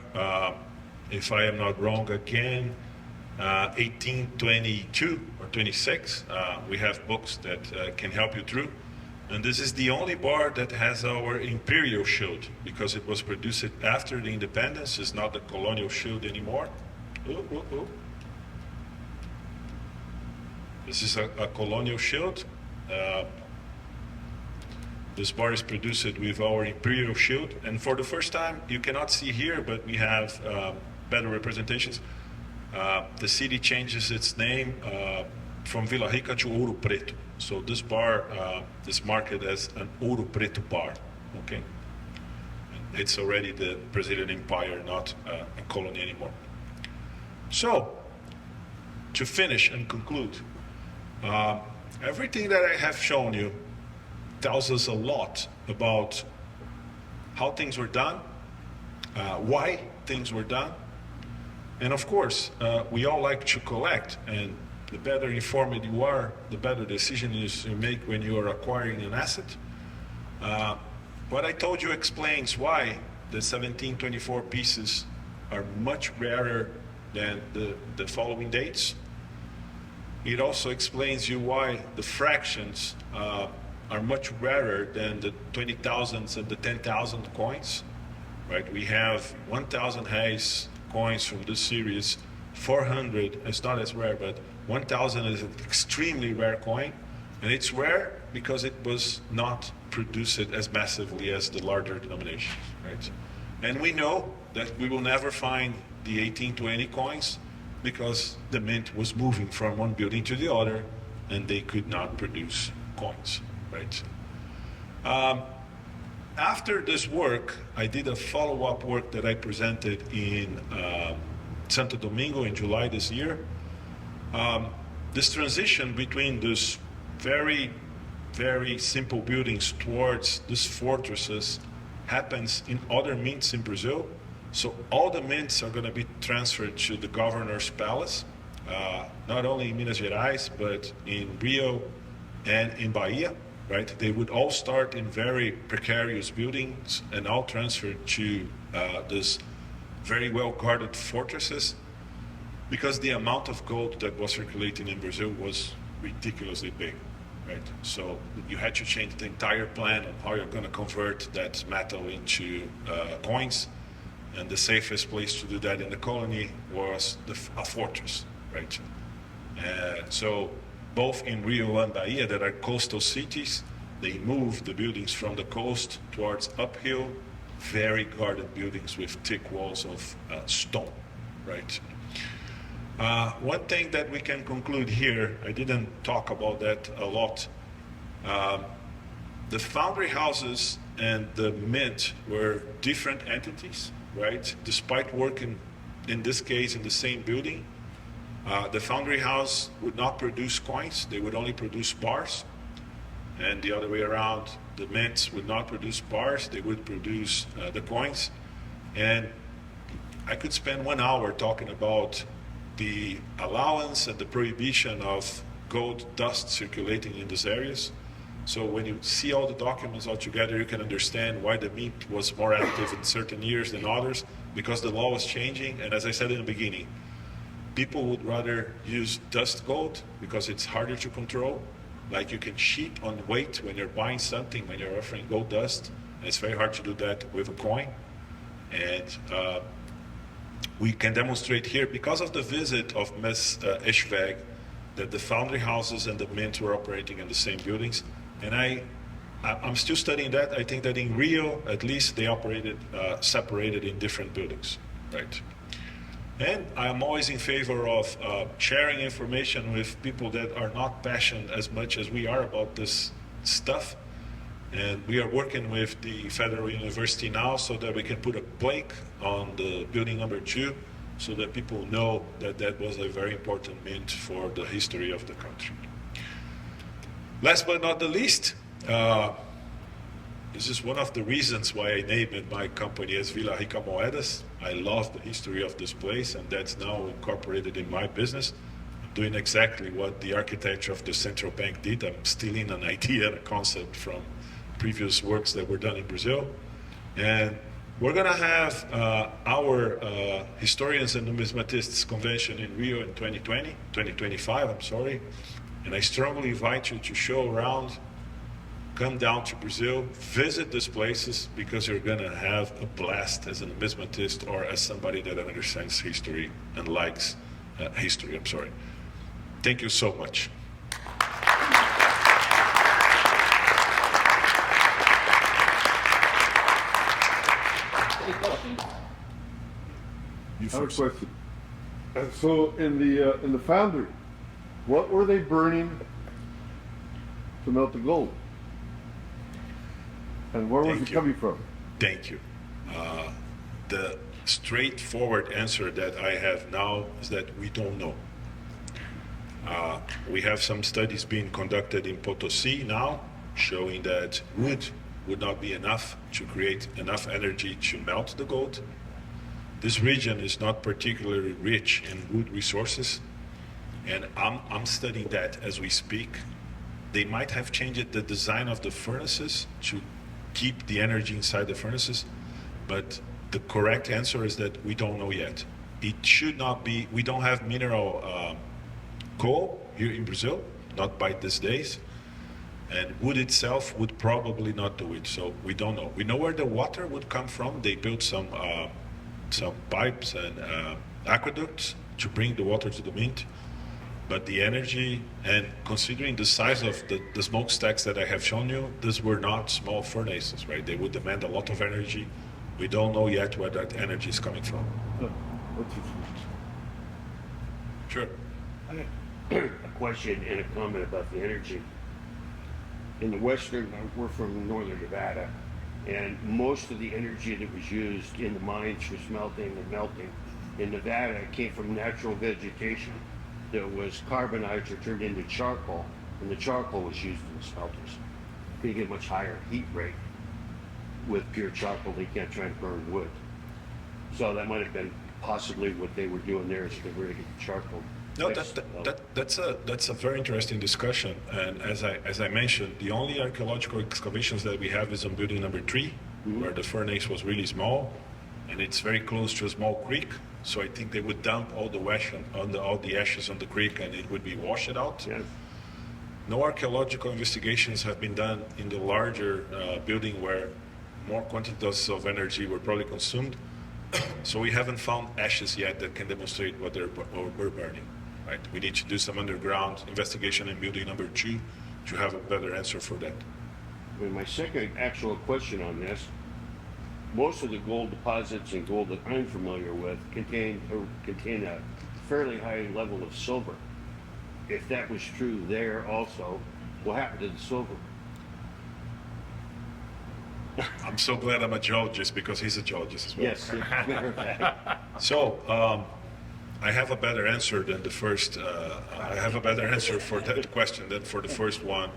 if I am not wrong again, 1822 or 26. We have books that can help you through. And this is the only bar that has our imperial shield because it was produced after the independence. It's not the colonial shield anymore. Ooh, ooh, ooh. This is a colonial shield. This bar is produced with our imperial shield. And for the first time, you cannot see here, but we have better representations. The city changes its name from Vila Rica to Ouro Preto. So this bar is marked as an Ouro Preto bar, okay? It's already the Brazilian Empire, not a colony anymore. So, to finish and conclude, everything that I have shown you tells us a lot about how things were done, why things were done, and of course, we all like to collect, and the better informed you are, the better decisions you make when you are acquiring an asset. What I told you explains why the 1724 pieces are much rarer than the following dates. It also explains you why the fractions are much rarer than the 20,000s and the 10,000 coins, right? We have 1,000 reais coins from this series, 400, it's not as rare, but 1,000 is an extremely rare coin, and it's rare because it was not produced as massively as the larger denominations, right? And we know that we will never find the 1820 coins because the mint was moving from one building to the other, and they could not produce coins, right? After this work, I did a follow-up work that I presented in Santo Domingo in July this year. This transition between these very, very simple buildings towards these fortresses happens in other mints in Brazil. So all the mints are going to be transferred to the governor's palace, not only in Minas Gerais, but in Rio and in Bahia, right? They would all start in very precarious buildings and all transferred to these very well-guarded fortresses, because the amount of gold that was circulating in Brazil was ridiculously big, right? So you had to change the entire plan of how you're going to convert that metal into coins, and the safest place to do that in the colony was a fortress, right? So both in Rio and Bahia, that are coastal cities, they moved the buildings from the coast towards uphill, very guarded buildings with thick walls of stone, right? One thing that we can conclude here, I didn't talk about that a lot. The foundry houses and the mint were different entities, right? Despite working, in this case, in the same building, the foundry house would not produce coins, they would only produce bars. And the other way around, the mints would not produce bars, they would produce the coins. And I could spend 1 hour talking about the allowance and the prohibition of gold dust circulating in these areas. So when you see all the documents all together, you can understand why the mint was more active in certain years than others, because the law was changing. And as I said in the beginning, people would rather use dust gold because it's harder to control. Like you can cheat on weight when you're buying something, when you're offering gold dust. And it's very hard to do that with a coin. And we can demonstrate here, because of the visit of Ms. Eschweg, that the foundry houses and the mint were operating in the same buildings. And I'm still studying that. I think that in Rio, at least, they operated separated in different buildings, right? And I'm always in favor of sharing information with people that are not passionate as much as we are about this stuff. And we are working with the Federal University now so that we can put a plaque on the building number 2 so that people know that that was a very important mint for the history of the country. Last but not the least, this is one of the reasons why I named my company as Vila Rica Moedas. I love the history of this place, and that's now incorporated in my business. I'm doing exactly what the architecture of the central bank did. I'm stealing an idea and a concept from previous works that were done in Brazil. And we're gonna have our Historians and Numismatists Convention in Rio in 2025, I'm sorry. And I strongly invite you to show around, come down to Brazil, visit these places, because you're gonna have a blast as a numismatist or as somebody that understands history and likes history, I'm sorry. Thank you so much. Any questions? You I have a first. question. So in the foundry, what were they burning to melt the gold? And where was Thank it you. coming from? Thank you. The straightforward answer that I have now is that we don't know. We have some studies being conducted in Potosi now, showing that wood would not be enough to create enough energy to melt the gold. This region is not particularly rich in wood resources, and I'm studying that as we speak. They might have changed the design of the furnaces to keep the energy inside the furnaces, but the correct answer is that we don't know yet. It should not be, we don't have mineral coal here in Brazil, not by these days, and wood itself would probably not do it, so we don't know. We know where the water would come from. They built some pipes and aqueducts to bring the water to the mint, but the energy, and considering the size of the smokestacks that I have shown you, these were not small furnaces, right? They would demand a lot of energy. We don't know yet where that energy is coming from. What's it- Sure. A question and a comment about the energy. In the western, we're from northern Nevada, and most of the energy that was used in the mines for smelting and melting in Nevada came from natural vegetation that was carbonized or turned into charcoal, and the charcoal was used in the smelters. You get much higher heat rate with pure charcoal. You can't try and burn wood. So that might have been possibly what they were doing there, is converting it to charcoal. No, that's a very interesting discussion. And as I mentioned, the only archaeological excavations that we have is on building number 3, where the furnace was really small, and it's very close to a small creek. So I think they would dump all the all the ashes on the creek, and it would be washed out. Yeah. No archaeological investigations have been done in the larger building where more quantities of energy were probably consumed. So we haven't found ashes yet that can demonstrate what we're burning. Right? We need to do some underground investigation in building number 2 to have a better answer for that. And my second actual question on this, most of the gold deposits and gold that I'm familiar with contain a fairly high level of silver. If that was true there also, what happened to the silver? I'm so glad I'm a geologist, because he's a geologist as well. Yes, as a matter of fact. So I have a better answer than the first. I have a better answer for that question than for the first one.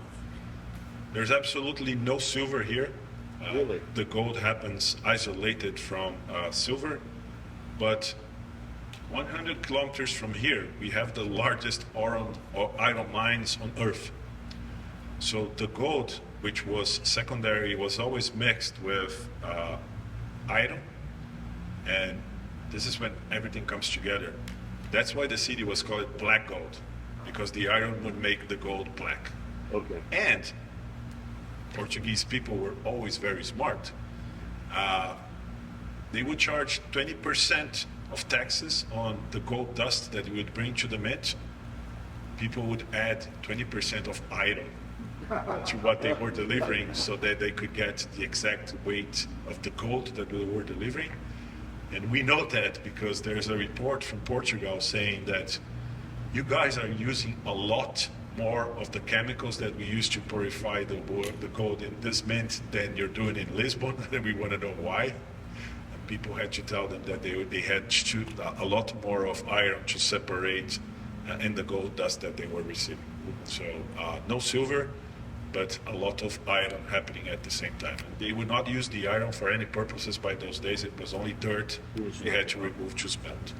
There's absolutely no silver here. Really? The gold happens isolated from silver, but 100 kilometers from here, we have the largest iron mines on Earth. So the gold, which was secondary, was always mixed with iron, and this is when everything comes together. That's why the city was called black gold, because the iron would make the gold black. Okay. And Portuguese people were always very smart. They would charge 20% of taxes on the gold dust that you would bring to the mint. People would add 20% of iron to what they were delivering, so that they could get the exact weight of the gold that they were delivering. And we know that because there's a report from Portugal saying that you guys are using a lot more of the chemicals that we use to purify the gold in this mint than you're doing in Lisbon, and we want to know why. And people had to tell them that they had to, a lot more of iron to separate in the gold dust that they were receiving. So no silver, but a lot of iron happening at the same time. And they would not use the iron for any purposes by those days. It was only dirt they had to remove to smelt.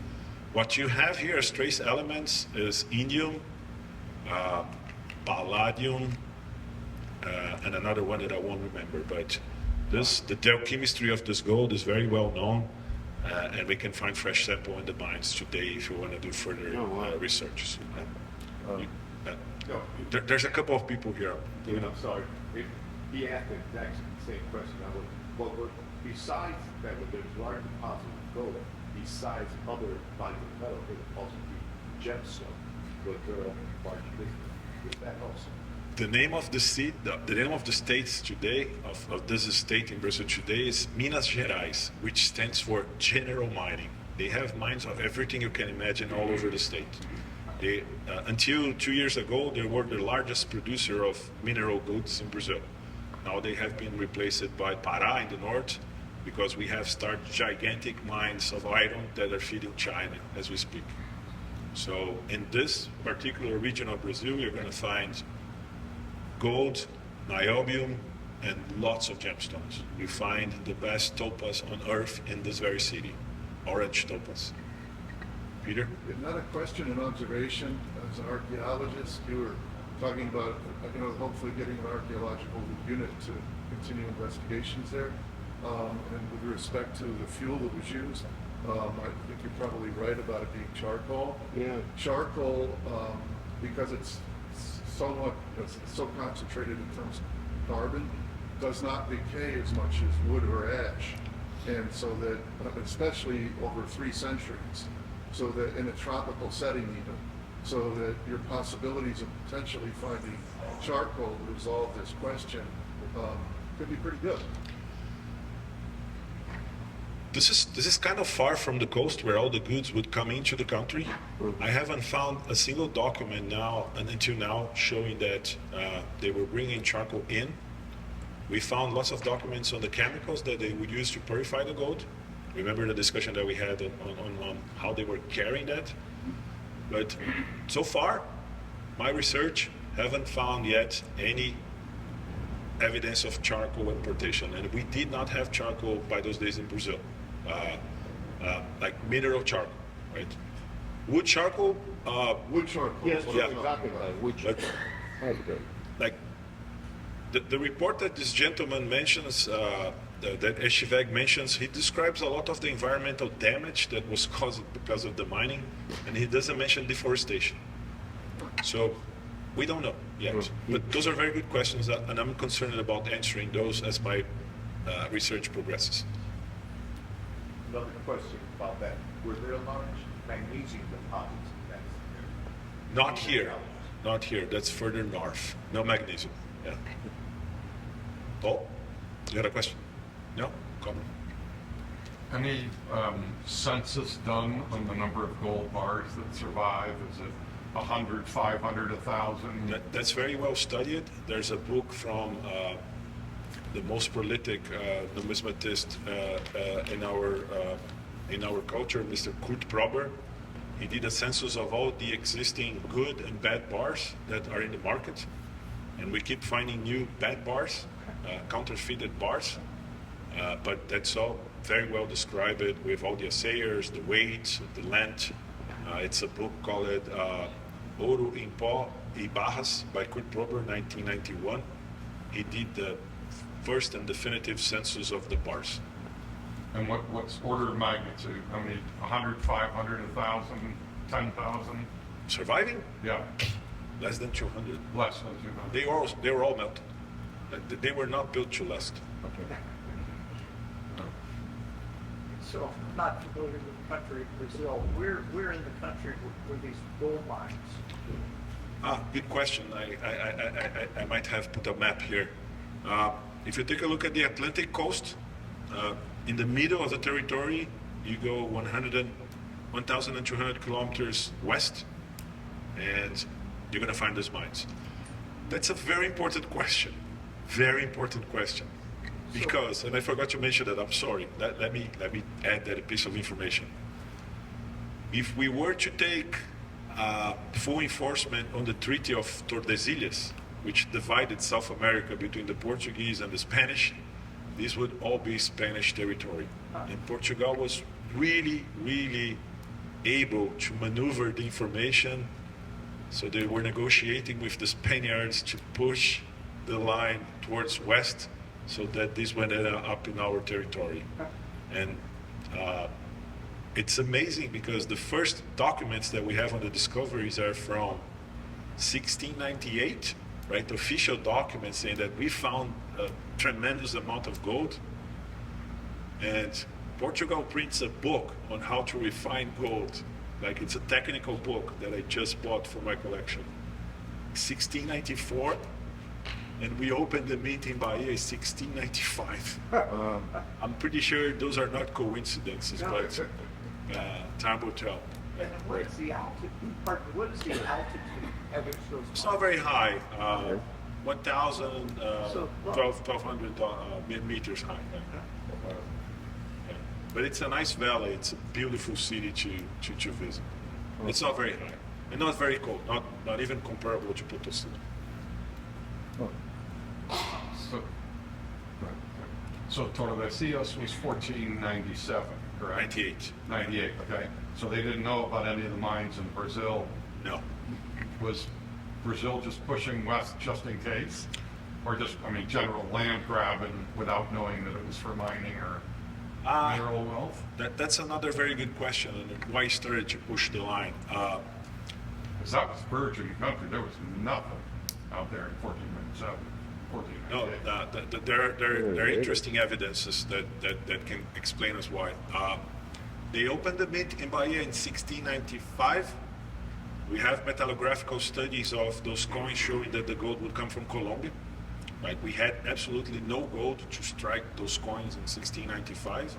What you have here as trace elements is indium, palladium, and another one that I won't remember, but The geochemistry of this gold is very well known, and we can find fresh sample in the mines today if you want to do further research. There's a couple of people here. I'm sorry. He asked the exact same question. Besides that, when there's large deposits of gold, besides other bodies of metal, it would also be gemstone. But there are large business with that also. The name of the state, the name of the states today, of this state in Brazil today is Minas Gerais, which stands for general mining. They have mines of everything you can imagine all over the state. They, until 2 years ago, they were the largest producer of mineral goods in Brazil. Now they have been replaced by Pará in the north, because we have started gigantic mines of iron that are feeding China as we speak. So in this particular region of Brazil, you're going to find gold, niobium, and lots of gemstones. You find the best topaz on earth in this very city, orange topaz. Peter? Not a question, an observation. As an archaeologist, you were talking about, hopefully getting an archaeological unit to continue investigations there. And with respect to the fuel that was used, I think you're probably right about it being charcoal. Yeah. Charcoal, because it's somewhat, it's so concentrated in terms of carbon, does not decay as much as wood or ash. And so that, especially over 3 centuries, so that in a tropical setting even, so that your possibilities of potentially finding charcoal to resolve this question could be pretty good. This is kind of far from the coast where all the goods would come into the country. I haven't found a single document now and until now showing that they were bringing charcoal in. We found lots of documents on the chemicals that they would use to purify the gold. Remember the discussion that we had on how they were carrying that? But so far, my research haven't found yet any evidence of charcoal importation, and we did not have charcoal by those days in Brazil. Like mineral charcoal, right? Wood charcoal. Wood charcoal. Yes, that's what yeah. I'm we're talking talking about wood But- chip. Like the report that this gentleman mentions, that Eshivag mentions, he describes a lot of the environmental damage that was caused because of the mining, and he doesn't mention deforestation. So we don't know yet. But those are very good questions, and I'm concerned about answering those as my research progresses. Another question about that. Were there large magnesium deposits in that area? Not here. Not here. That's further north. No magnesium. Yeah. Paul, you had a question? No? Comment? Any census done on the number of gold bars that survive? Is it 100, 500, 1,000? That's very well studied. There's a book from the most prolific numismatist in our culture, Mr. Kurt Prober. He did a census of all the existing good and bad bars that are in the market, and we keep finding new bad bars, counterfeited bars, but that's all very well described with all the assayers, the weight, the length. It's a book called Ouro em Pó e Barras by Kurt Prober, 1991. He did the first and definitive census of the bars. And what's order of magnitude? I mean, 100, 500, 1,000, 10,000? Surviving? Yeah, Less than 200. less than 200. They were all melted. They were not built to last. So, I'm not familiar with the country of Brazil. Where in the country were these gold mines? Good question. I might have put a map here. If you take a look at the Atlantic coast, in the middle of the territory, you go 1,200 kilometers west, and you're going to find those mines. That's a very important question. Very important question. Because, and I forgot to mention that, I'm sorry. Let me add that piece of information. If we were to take full enforcement on the Treaty of Tordesilhas, which divided South America between the Portuguese and the Spanish, this would all be Spanish territory. And Portugal was really, really able to maneuver the information. So they were negotiating with the Spaniards to push the line towards west so that this went up in our territory. And it's amazing because the first documents that we have on the discoveries are from 1698, right? Official documents saying that we found a tremendous amount of gold. And Portugal prints a book on how to refine gold. Like it's a technical book that I just bought for my collection. 1694, and we opened the mint in Bahia in 1695. I'm pretty sure those are not coincidences, No. but time will tell. And what is the altitude, pardon me, what is the altitude at which those? It's not very high, 1,000, So, 1,200 meters high. Yeah. But it's a nice valley. It's a beautiful city to visit. It's not very high and not very cold. Not even comparable to Potosí. So Tordesillas was 1497, correct? 98. 98, okay. So they didn't know about any of the mines in Brazil. No. Was Brazil just pushing west just in case? Or just, I mean, general land grabbing without knowing that it was for mining or mineral wealth? That's another very good question, and why I started to push the line. Because that was virgin country. There was nothing out there in 1497, No, 1498. there are interesting evidences that can explain us why. They opened the mint in Bahia in 1695. We have metallographical studies of those coins showing that the gold would come from Colombia. Right? We had absolutely no gold to strike those coins in 1695.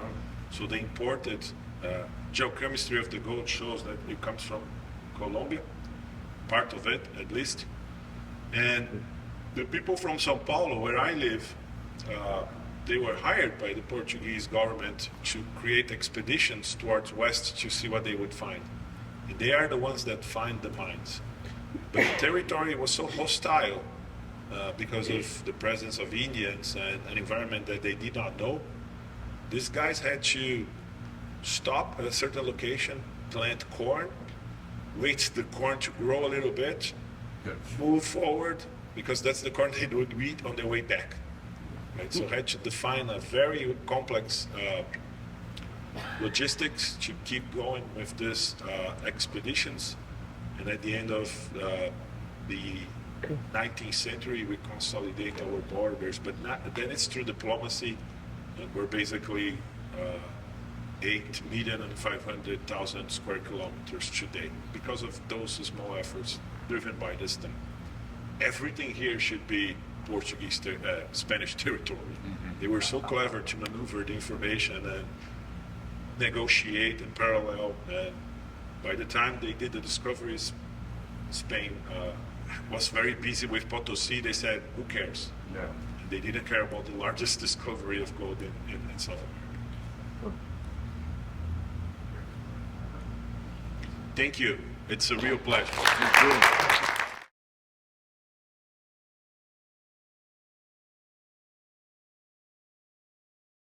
So they imported, geochemistry of the gold shows that it comes from Colombia, part of it at least. And the people from Sao Paulo, where I live, they were hired by the Portuguese government to create expeditions towards west to see what they would find. And they are the ones that find the mines. But the territory was so hostile because of the presence of Indians and an environment that they did not know. These guys had to stop at a certain location, plant corn, wait the corn to grow a little bit, Good. move forward, because that's the corn they would eat on their way back. Right? So had to define a very complex logistics to keep going with these expeditions. And at the end of the 19th century, we consolidate our borders, but then it's through diplomacy. And we're basically 8,500,000 square kilometers today because of those small efforts driven by this thing. Everything here should be Portuguese, Spanish territory. They were so clever to maneuver the information and negotiate in parallel. And by the time they did the discoveries, Spain was very busy with Potosí. They said, who cares? Yeah. And they didn't care about the largest discovery of gold in South America. Thank you. It's a real pleasure.